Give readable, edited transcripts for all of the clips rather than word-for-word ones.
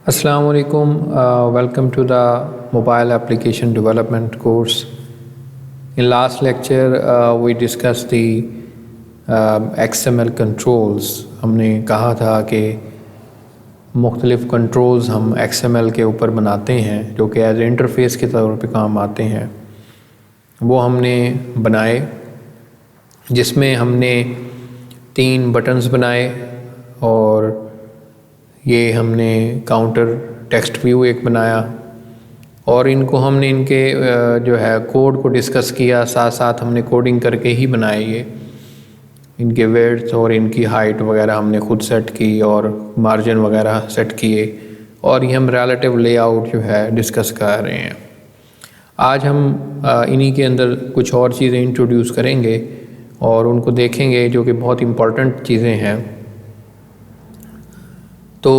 Assalamu alaikum. Welcome to the mobile application development course. In last lecture, we discussed the XML controls. हमने कहा था कि मुख्तलिफ़ controls हम XML के ऊपर बनाते हैं जो कि एज इंटरफेस के तौर पे काम आते हैं। वो हमने बनाए जिसमें हमने 3 बटन्स बनाए और ये हमने काउंटर टेक्स्ट व्यू एक बनाया और इनको हमने इनके जो है कोड को डिस्कस किया, साथ साथ हमने कोडिंग करके ही बनाए ये। इनके विड्थ और इनकी हाइट वगैरह हमने खुद सेट की और मार्जिन वगैरह सेट किए और ये हम रिलेटिव लेआउट जो है डिस्कस कर रहे हैं। आज हम इन्हीं के अंदर कुछ और चीज़ें इंट्रोड्यूस करेंगे और उनको देखेंगे जो कि बहुत इम्पॉर्टेंट चीज़ें हैं। तो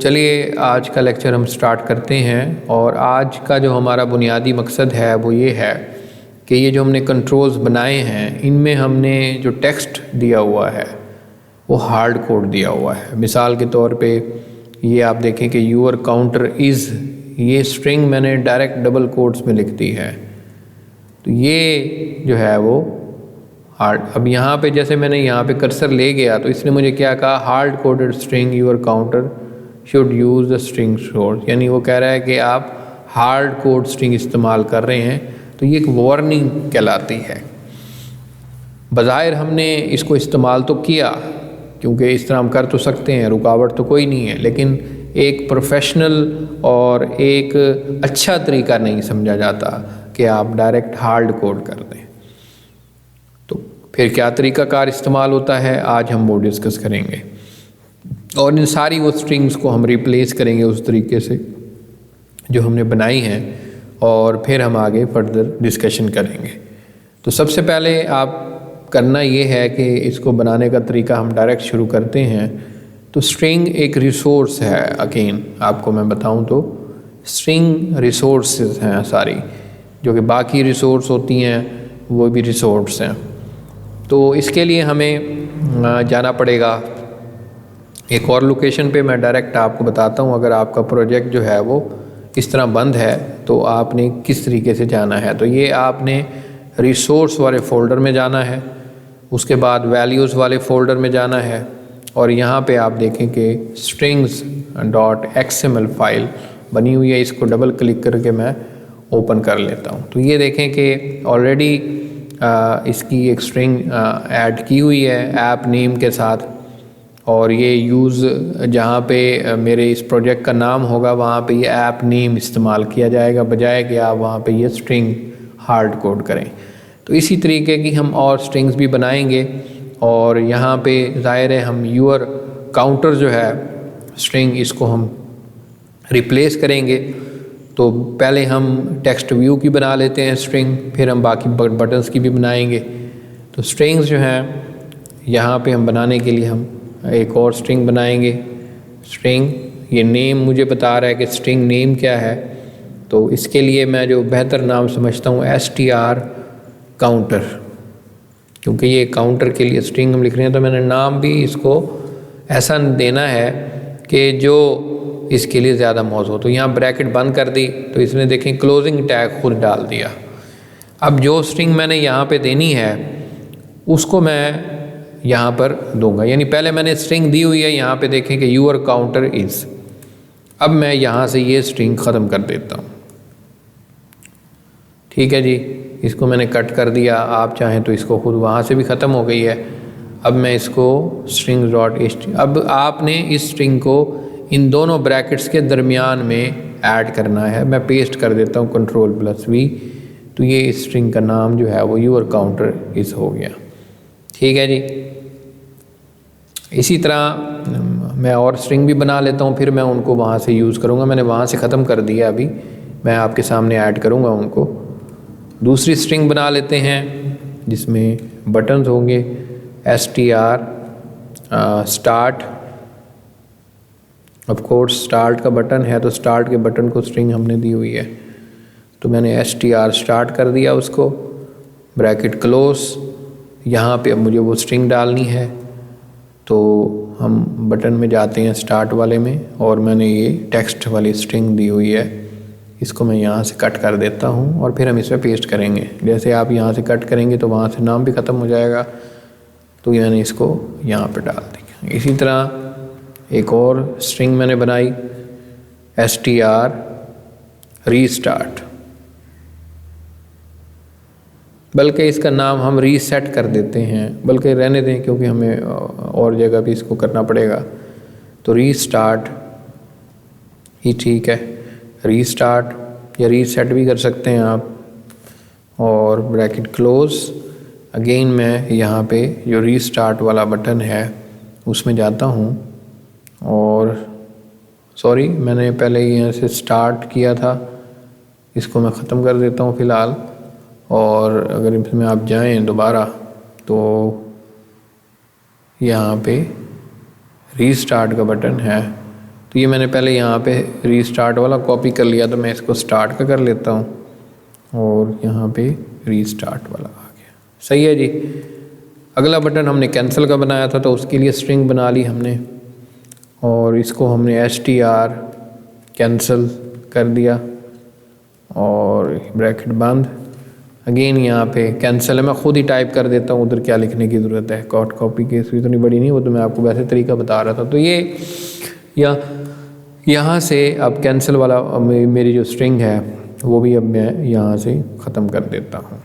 चलिए आज का लेक्चर हम स्टार्ट करते हैं और आज का जो हमारा बुनियादी मकसद है वो ये है कि ये जो हमने कंट्रोल्स बनाए हैं इनमें हमने जो टेक्स्ट दिया हुआ है वो हार्ड कोड दिया हुआ है। मिसाल के तौर पे ये आप देखें कि यूअर काउंटर इज़, ये स्ट्रिंग मैंने डायरेक्ट डबल कोट्स में लिख दी है, तो ये जो है वो हार्ड। अब यहाँ पे जैसे मैंने यहाँ पे कर्सर ले गया तो इसने मुझे क्या कहा, hard coded string your counter should use the string source, यानी वो कह रहा है कि आप हार्ड कोड स्ट्रिंग इस्तेमाल कर रहे हैं, तो ये एक वार्निंग कहलाती है। बज़ाहिर हमने इसको इस्तेमाल तो किया क्योंकि इस तरह हम कर तो सकते हैं, रुकावट तो कोई नहीं है, लेकिन एक प्रोफेशनल और एक अच्छा तरीका नहीं समझा जाता कि आप डायरेक्ट हार्ड कोड कर दें। फिर क्या तरीक़ाकार इस्तेमाल होता है आज हम वो डिस्कस करेंगे और इन सारी वो स्ट्रिंग्स को हम रिप्लेस करेंगे उस तरीके से जो हमने बनाई हैं और फिर हम आगे फर्दर डिस्कशन करेंगे। तो सबसे पहले आप करना ये है कि इसको बनाने का तरीका हम डायरेक्ट शुरू करते हैं। तो स्ट्रिंग एक रिसोर्स है, अगेन आपको मैं बताऊं तो स्ट्रिंग रिसोर्सेज हैं सारी, जो कि बाकी रिसोर्स होती हैं वो भी रिसोर्स हैं। तो इसके लिए हमें जाना पड़ेगा एक और लोकेशन पे। मैं डायरेक्ट आपको बताता हूँ, अगर आपका प्रोजेक्ट जो है वो इस तरह बंद है तो आपने किस तरीके से जाना है। तो ये आपने रिसोर्स वाले फ़ोल्डर में जाना है, उसके बाद वैल्यूज़ वाले फ़ोल्डर में जाना है और यहाँ पे आप देखें कि strings.xml फाइल बनी हुई है। इसको डबल क्लिक करके मैं ओपन कर लेता हूँ। तो ये देखें कि ऑलरेडी इसकी एक स्ट्रिंग ऐड की हुई है ऐप नेम के साथ और ये यूज़ जहाँ पे मेरे इस प्रोजेक्ट का नाम होगा वहाँ पे ये ऐप नेम इस्तेमाल किया जाएगा, बजाय कि आप वहाँ पे ये स्ट्रिंग हार्ड कोड करें। तो इसी तरीके की हम और स्ट्रिंग्स भी बनाएंगे और यहाँ पे ज़ाहिर है हम यूअर काउंटर जो है स्ट्रिंग इसको हम रिप्लेस करेंगे। तो पहले हम टेक्स्ट व्यू की बना लेते हैं स्ट्रिंग, फिर हम बाकी बटन्स की भी बनाएंगे। तो स्ट्रिंग्स जो हैं यहाँ पे हम बनाने के लिए हम एक और स्ट्रिंग बनाएंगे। स्ट्रिंग ये नेम मुझे बता रहा है कि स्ट्रिंग नेम क्या है, तो इसके लिए मैं जो बेहतर नाम समझता हूँ str काउंटर, क्योंकि ये काउंटर के लिए स्ट्रिंग हम लिख रहे हैं तो मैंने नाम भी इसको ऐसा देना है कि जो इसके लिए ज़्यादा मौजूद हो। तो यहाँ ब्रैकेट बंद कर दी तो इसने देखें क्लोजिंग टैग खुद डाल दिया। अब जो स्ट्रिंग मैंने यहाँ पे देनी है उसको मैं यहाँ पर दूंगा, यानी पहले मैंने स्ट्रिंग दी हुई है, यहाँ पे देखें कि यूअर काउंटर इज़। अब मैं यहाँ से ये स्ट्रिंग ख़त्म कर देता हूँ। ठीक है जी, इसको मैंने कट कर दिया। आप चाहें तो इसको खुद वहाँ से भी ख़त्म हो गई है। अब मैं इसको strings.html, अब आपने इस स्ट्रिंग को इन दोनों ब्रैकेट्स के दरमियान में ऐड करना है। मैं पेस्ट कर देता हूँ Ctrl+V, तो ये इस स्ट्रिंग का नाम जो है वो यूअर काउंटर इज़ हो गया। ठीक है जी, इसी तरह मैं और स्ट्रिंग भी बना लेता हूँ, फिर मैं उनको वहाँ से यूज़ करूँगा। मैंने वहाँ से ख़त्म कर दिया, अभी मैं आपके सामने ऐड करूँगा उनको। दूसरी स्ट्रिंग बना लेते हैं जिसमें बटन्स होंगे str start. Of course start का बटन है तो स्टार्ट के बटन को स्ट्रिंग हमने दी हुई है, तो मैंने str स्टार्ट कर दिया उसको, ब्रैकेट क्लोज। यहाँ पे अब मुझे वो स्ट्रिंग डालनी है तो हम बटन में जाते हैं स्टार्ट वाले में, और मैंने ये टेक्स्ट वाली स्ट्रिंग दी हुई है, इसको मैं यहाँ से कट कर देता हूँ और फिर हम इसमें पेस्ट करेंगे। जैसे आप यहाँ से कट करेंगे तो वहाँ से नाम भी ख़त्म हो जाएगा, तो मैंने इसको यहाँ पे डाल दिया। इसी तरह एक और स्ट्रिंग मैंने बनाई str रीस्टार्ट, बल्कि इसका नाम हम रीसेट कर देते हैं, बल्कि रहने दें क्योंकि हमें और जगह भी इसको करना पड़ेगा। तो रीस्टार्ट ही ठीक है, रीस्टार्ट या रीसेट भी कर सकते हैं आप। और ब्रैकेट क्लोज, अगेन मैं यहाँ पे जो रीस्टार्ट वाला बटन है उसमें जाता हूँ, और सॉरी मैंने पहले यहाँ से स्टार्ट किया था, इसको मैं ख़त्म कर देता हूँ फ़िलहाल। और अगर इसमें आप जाएं दोबारा तो यहाँ पे रीस्टार्ट का बटन है, तो ये मैंने पहले यहाँ पे रीस्टार्ट वाला कॉपी कर लिया, तो मैं इसको स्टार्ट का कर लेता हूँ और यहाँ पे रीस्टार्ट वाला आ गया। सही है जी। अगला बटन हमने कैंसिल का बनाया था, तो उसके लिए स्ट्रिंग बना ली हमने, और इसको हमने str कैंसिल कर दिया और ब्रैकेट बंद। अगेन यहाँ पे कैंसिल है, मैं खुद ही टाइप कर देता हूँ, उधर क्या लिखने की ज़रूरत है, कॉट कॉपी की इतनी बड़ी नहीं, वो तो मैं आपको वैसे तरीका बता रहा था। तो ये यहाँ से अब कैंसिल वाला मेरी जो स्ट्रिंग है वो भी अब मैं यहाँ से ख़त्म कर देता हूँ।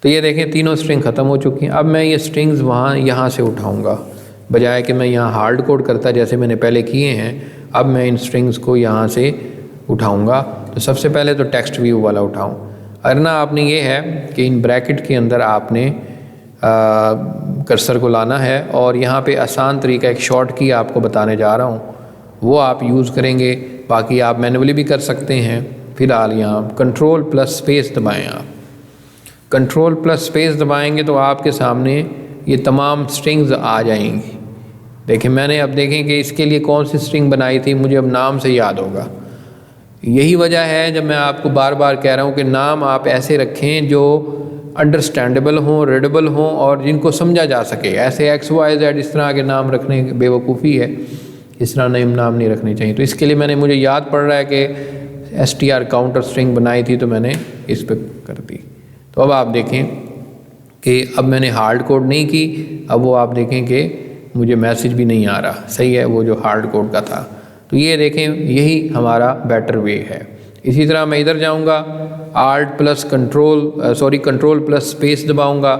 तो ये देखें तीनों स्ट्रिंग ख़त्म हो चुकी हैं। अब मैं ये स्ट्रिंग्स यहाँ से उठाऊँगा, बजाय कि मैं यहाँ हार्ड कोड करता जैसे मैंने पहले किए हैं, अब मैं इन स्ट्रिंग्स को यहाँ से उठाऊँगा। तो सबसे पहले तो टेक्स्ट व्यू वाला उठाऊँ। करना आपने ये है कि इन ब्रैकेट के अंदर आपने कर्सर को लाना है, और यहाँ पे आसान तरीका एक शॉर्ट की आपको बताने जा रहा हूँ, वो आप यूज़ करेंगे। बाकी आप मैनुअली भी कर सकते हैं। फ़िलहाल यहाँ कंट्रोल प्लस स्पेस दबाएँ। आप कंट्रोल प्लस स्पेस दबाएंगे तो आपके सामने ये तमाम स्ट्रिंग्स आ जाएंगी। देखें मैंने अब देखें कि इसके लिए कौन सी स्ट्रिंग बनाई थी, मुझे अब नाम से याद होगा। यही वजह है जब मैं आपको बार बार कह रहा हूँ कि नाम आप ऐसे रखें जो अंडरस्टैंडेबल हों, रीडेबल हों और जिनको समझा जा सके। ऐसे XYZ इस तरह के नाम रखने बेवकूफ़ी है, इस तरह नाम नहीं रखने चाहिए। तो इसके लिए मुझे याद पड़ रहा है कि str काउंटर स्ट्रिंग बनाई थी, तो मैंने इस पर कर दी। तो अब आप देखें कि अब मैंने हार्ड कोड नहीं की, अब वो आप देखें कि मुझे मैसेज भी नहीं आ रहा। सही है, वो जो हार्ड कोड का था। तो ये देखें, यही हमारा बेटर वे है। इसी तरह मैं इधर जाऊंगा, कंट्रोल प्लस स्पेस दबाऊंगा।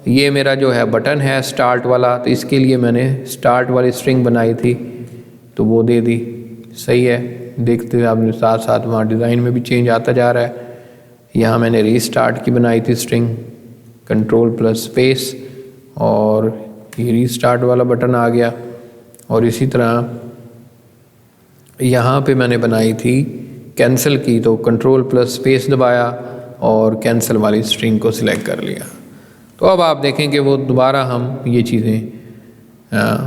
ये मेरा जो है बटन है स्टार्ट वाला, तो इसके लिए मैंने स्टार्ट वाली स्ट्रिंग बनाई थी, तो वो दे दी। सही है, देखते आपने साथ साथ वहाँ डिज़ाइन में भी चेंज आता जा रहा है। यहाँ मैंने रीस्टार्ट की बनाई थी स्ट्रिंग, कंट्रोल प्लस स्पेस, और ये रीस्टार्ट वाला बटन आ गया। और इसी तरह यहाँ पे मैंने बनाई थी कैंसिल की, तो कंट्रोल प्लस स्पेस दबाया और कैंसिल वाली स्ट्रिंग को सिलेक्ट कर लिया। तो अब आप देखें कि वो दोबारा हम ये चीज़ें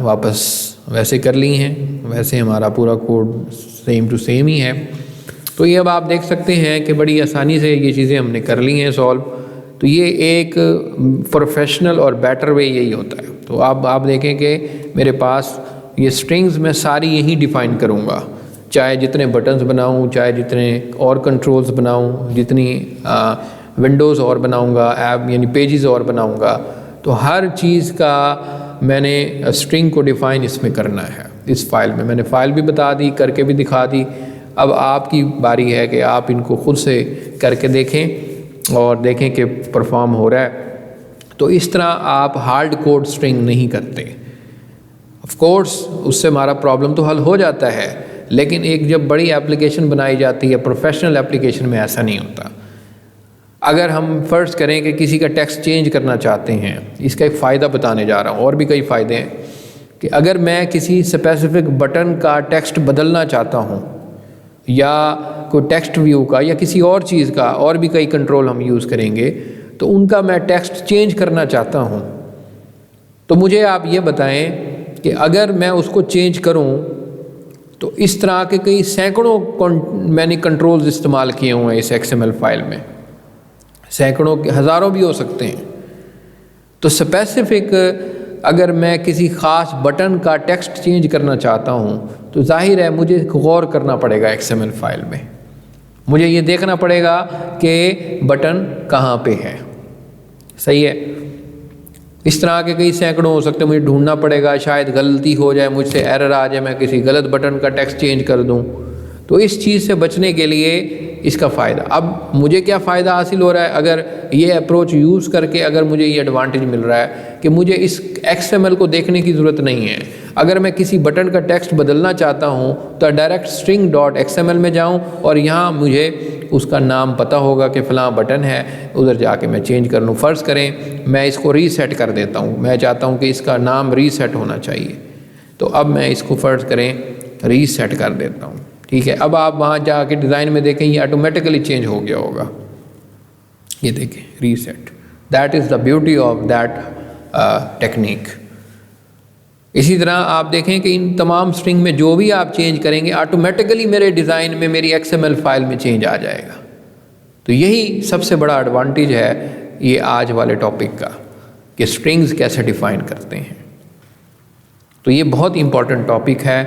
वापस वैसे कर ली हैं, वैसे हमारा पूरा कोड सेम टू सेम ही है। तो ये अब आप देख सकते हैं कि बड़ी आसानी से ये चीज़ें हमने कर ली हैं सॉल्व। तो ये एक प्रोफेशनल और बेटर वे यही होता है। तो अब आप देखें कि मेरे पास ये स्ट्रिंग्स मैं सारी यही डिफ़ाइन करूँगा, चाहे जितने बटन्स बनाऊँ, चाहे जितने और कंट्रोल्स बनाऊँ, जितनी विंडोज़ और बनाऊँगा, ऐप यानी पेजेस और बनाऊँगा, तो हर चीज़ का मैंने स्ट्रिंग को डिफ़ाइन इसमें करना है। इस फाइल में मैंने फ़ाइल भी बता दी, करके भी दिखा दी। अब आपकी बारी है कि आप इनको खुद से करके देखें और देखें कि परफॉर्म हो रहा है। तो इस तरह आप हार्ड कोड स्ट्रिंग नहीं करते। ऑफ कोर्स उससे हमारा प्रॉब्लम तो हल हो जाता है, लेकिन एक जब बड़ी एप्लीकेशन बनाई जाती है, प्रोफेशनल एप्लीकेशन में ऐसा नहीं होता। अगर हम फ़र्ज़ करें कि किसी का टेक्स्ट चेंज करना चाहते हैं, इसका एक फ़ायदा बताने जा रहा हूँ, और भी कई फ़ायदे हैं कि अगर मैं किसी स्पेसिफिक बटन का टेक्स्ट बदलना चाहता हूँ, या कोई टेक्स्ट व्यू का, या किसी और चीज़ का, और भी कई कंट्रोल हम यूज़ करेंगे, तो उनका मैं टेक्स्ट चेंज करना चाहता हूँ, तो मुझे आप ये बताएं कि अगर मैं उसको चेंज करूँ तो इस तरह के कई सैकड़ों मैंने कंट्रोल्स इस्तेमाल किए हुए हैं इस XML फाइल में, सैकड़ों के हज़ारों भी हो सकते हैं। तो स्पेसिफिक अगर मैं किसी ख़ास बटन का टेक्स्ट चेंज करना चाहता हूँ तो जाहिर है मुझे गौर करना पड़ेगा XML फाइल में, मुझे ये देखना पड़ेगा कि बटन कहाँ पे है। सही है। इस तरह के कई सैकड़ों हो सकते हैं, मुझे ढूंढना पड़ेगा, शायद गलती हो जाए, मुझसे एरर आ जाए, मैं किसी गलत बटन का टेक्स्ट चेंज कर दूं। तो इस चीज़ से बचने के लिए इसका फ़ायदा, अब मुझे क्या फ़ायदा हासिल हो रहा है अगर ये अप्रोच यूज़ करके, अगर मुझे ये एडवांटेज मिल रहा है कि मुझे इस XML को देखने की ज़रूरत नहीं है। अगर मैं किसी बटन का टेक्स्ट बदलना चाहता हूँ तो डायरेक्ट string.xml में जाऊँ और यहाँ मुझे उसका नाम पता होगा कि फ़लाँ बटन है, उधर जाके मैं चेंज कर लूँ। फ़र्ज़ करें मैं इसको रीसेट कर देता हूँ, मैं चाहता हूँ कि इसका नाम रीसेट होना चाहिए, तो अब मैं इसको फ़र्ज़ करें रीसेट कर देता हूँ। ठीक है, अब आप वहाँ जाके डिज़ाइन में देखें ये ऑटोमेटिकली चेंज हो गया होगा, ये देखें reset. That is the beauty of that technique. इसी तरह आप देखें कि इन तमाम स्ट्रिंग में जो भी आप चेंज करेंगे ऑटोमेटिकली मेरे डिज़ाइन में, मेरी XML फाइल में चेंज आ जाएगा। तो यही सबसे बड़ा एडवांटेज है ये आज वाले टॉपिक का कि स्ट्रिंग्स कैसे डिफ़ाइन करते हैं। तो ये बहुत इंपॉर्टेंट टॉपिक है,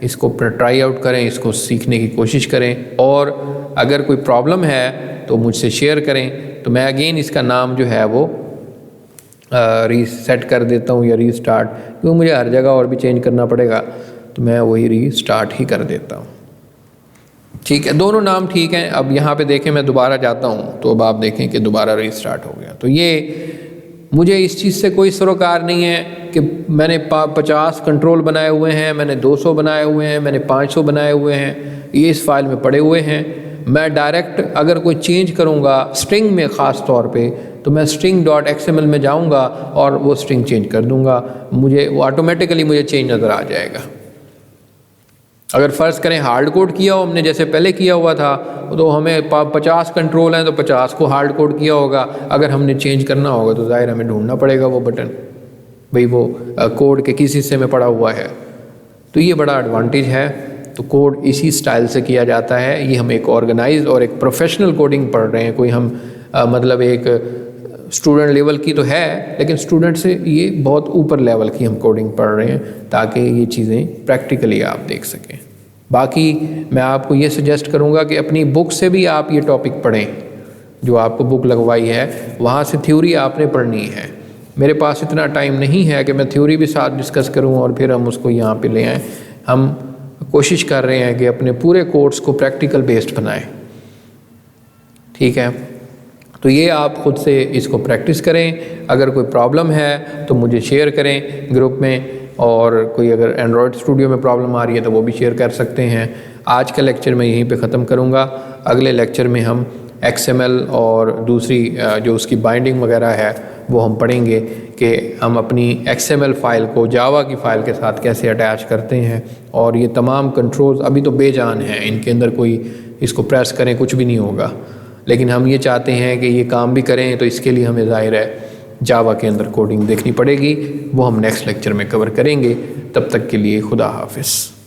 इसको ट्राई आउट करें, इसको सीखने की कोशिश करें, और अगर कोई प्रॉब्लम है तो मुझसे शेयर करें। तो मैं अगेन इसका नाम जो है वो रीसेट कर देता हूँ या रीस्टार्ट, क्योंकि मुझे हर जगह और भी चेंज करना पड़ेगा, तो मैं वही रीस्टार्ट ही कर देता हूँ। ठीक है, दोनों नाम ठीक हैं। अब यहाँ पे देखें मैं दोबारा जाता हूँ तो अब आप देखें कि दोबारा रीस्टार्ट हो गया। तो ये मुझे इस चीज़ से कोई सरोकार नहीं है कि मैंने 50 कंट्रोल बनाए हुए हैं, मैंने 200 बनाए हुए हैं, मैंने 500 बनाए हुए हैं, ये इस फाइल में पड़े हुए हैं। मैं डायरेक्ट अगर कोई चेंज करूँगा स्ट्रिंग में ख़ास तौर पे, तो मैं string.xml में जाऊँगा और वो स्ट्रिंग चेंज कर दूँगा, मुझे वो ऑटोमेटिकली मुझे चेंज नज़र आ जाएगा। अगर फ़र्ज़ करें हार्ड कोड किया हो हमने, जैसे पहले किया हुआ था, तो हमें 50 कंट्रोल हैं तो 50 को हार्ड कोड किया होगा। अगर हमने चेंज करना होगा तो ज़ाहिर हमें ढूंढना पड़ेगा वो बटन, भाई वो कोड के किस हिस्से में पड़ा हुआ है। तो ये बड़ा एडवांटेज है। तो कोड इसी स्टाइल से किया जाता है। ये हम एक ऑर्गेनाइज और एक प्रोफेशनल कोडिंग पढ़ रहे हैं, कोई हम मतलब एक स्टूडेंट लेवल की तो है, लेकिन स्टूडेंट से ये बहुत ऊपर लेवल की हम कोडिंग पढ़ रहे हैं ताकि ये चीज़ें प्रैक्टिकली आप देख सकें। बाकी मैं आपको ये सजेस्ट करूँगा कि अपनी बुक से भी आप ये टॉपिक पढ़ें, जो आपको बुक लगवाई है वहाँ से थ्योरी आपने पढ़नी है। मेरे पास इतना टाइम नहीं है कि मैं थ्योरी भी साथ डिस्कस करूँ और फिर हम उसको यहाँ पे ले आएँ। हम कोशिश कर रहे हैं कि अपने पूरे कोर्स को प्रैक्टिकल बेस्ड बनाएं। ठीक है, तो ये आप ख़ुद से इसको प्रैक्टिस करें। अगर कोई प्रॉब्लम है तो मुझे शेयर करें ग्रुप में, और कोई अगर एंड्रॉयड स्टूडियो में प्रॉब्लम आ रही है तो वो भी शेयर कर सकते हैं। आज का लेक्चर मैं यहीं पे ख़त्म करूँगा। अगले लेक्चर में हम XML और दूसरी जो उसकी बाइंडिंग वगैरह है वो हम पढ़ेंगे कि हम अपनी XML फ़ाइल को जावा की फ़ाइल के साथ कैसे अटैच करते हैं। और ये तमाम कंट्रोल्स अभी तो बेजान हैं, इनके अंदर कोई इसको प्रेस करें कुछ भी नहीं होगा, लेकिन हम ये चाहते हैं कि ये काम भी करें, तो इसके लिए हमें ज़ाहिर है जावा के अंदर कोडिंग देखनी पड़ेगी। वो हम नेक्स्ट लेक्चर में कवर करेंगे। तब तक के लिए खुदा हाफिज़।